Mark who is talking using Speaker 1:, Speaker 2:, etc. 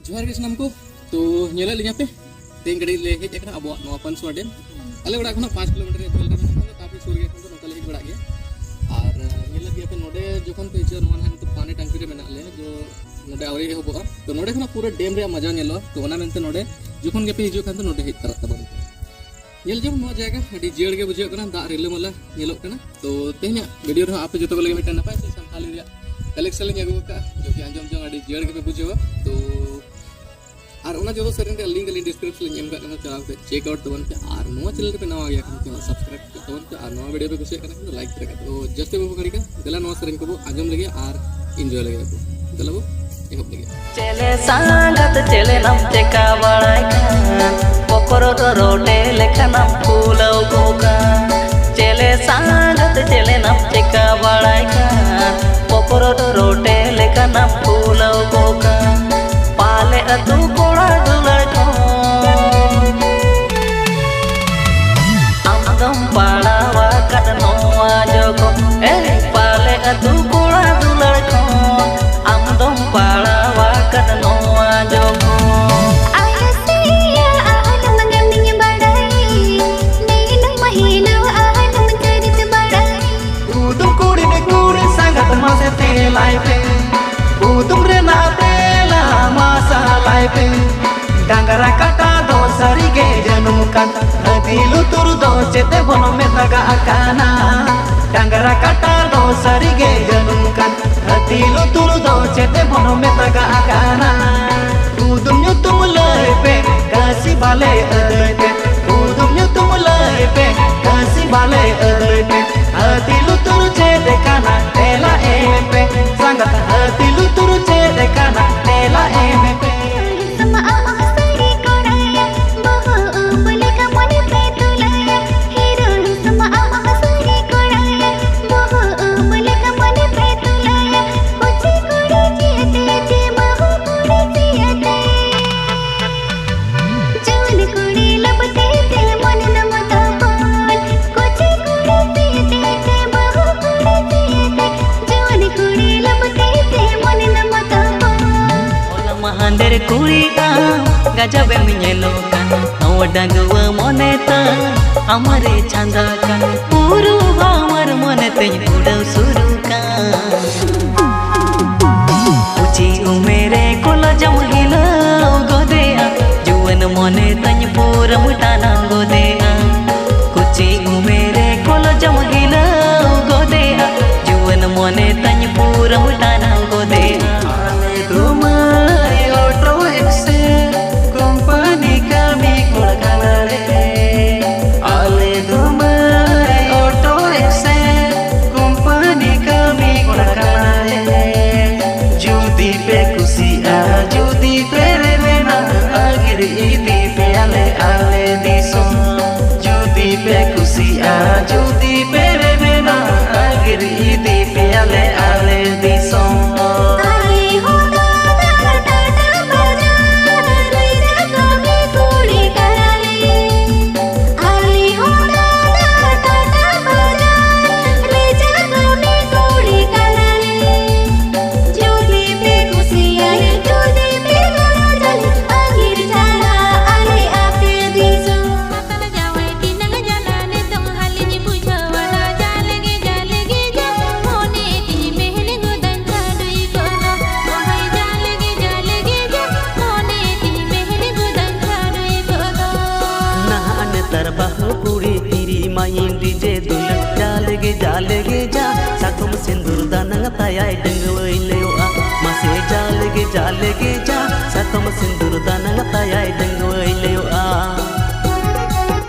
Speaker 1: जोहार के सामान को तो नेला लिया पे तेन गड़ी ले हेज एकना अब नवा पंसवा डेम अले बड़ा खना 5 किलोमीटर बेल रे मेना काफी सुर गया तो नोकले हेज बड़ा गया और नेला दिया पे नोडे जोखन पे हिजो नोन हान तो पानी टंकी रे मेना ले जो नोडे आवरी रे होबो तो नोडे खना पूरा डेम रे मजा नेलो तो ओना मेनते नोडे जोखन के पे हिजो खान तो नोडे हेज तरत तबन नेल जो नो जायगा अडी जेड़ के बुझे कना दा रिले मला नेलो कना तो तेहना वीडियो रे आपे जतो को लगे मिटन नपाय से संथाली रे कलेक्शन लिंग अगु का जो कि आंजम जो अडी जेड़ के पे बुझे तो और उना जो सरिन के लिंक डिस्क्रिप्शन में एम का चला पे चेक आउट तबन पे और नवा चैनल पे नवा गया तो सब्सक्राइब तबन पे और नवा वीडियो पे कुछ करना तो लाइक करेगा तो जस्ट वो करी का गला नवा सरिन को आंजम लगे और एंजॉय लगे को गला वो एहब लगे
Speaker 2: चले सांगत चले नम चेका बड़ाई पोकरो तो रोटे लेखा नम फूलो गोगा चले सांगत चले नम चेका बड़ाई पोकरो तो रोटे लेखा नम फूलो गोगा पाले अतु कोड़ा दुलड़ को आमदम पाड़ा वा कदनोआ जोको ए पाले अतु कोड़ा दुलड़ को आमदम पाड़ा वा कदनोआ जोको Dangara kata do sarige janumukan hatilu tur do cete bono metaga akana Dangara kata do sarige janumukan hatilu tur do cete bono metaga akana Udum nyutum lepe kasi bale adete Udum nyutum lepe kasi bale adete hatilu tur cete kana tela empe sangat hatilu tur cete kana tela empe Dari kurita gajabe menyelokan awdangwa moneta amare chandakan puru bhamar monete udau surukan uchi umere kola jamhila godea juwan moneta pura mutana godea uchi umere kola jamhila godea juwan moneta pura mutana godea Judi pere bena agri di piale ale di son Ali hoda da bajar reja kami kuri karale Ali hoda da bajar reja kami kuri karale Judi pe kusi aye judi pe garajale agir jala ale ape di son main DJ dulak jalege ja sakum sindur danang tayai dengwai lewa masih jalege ja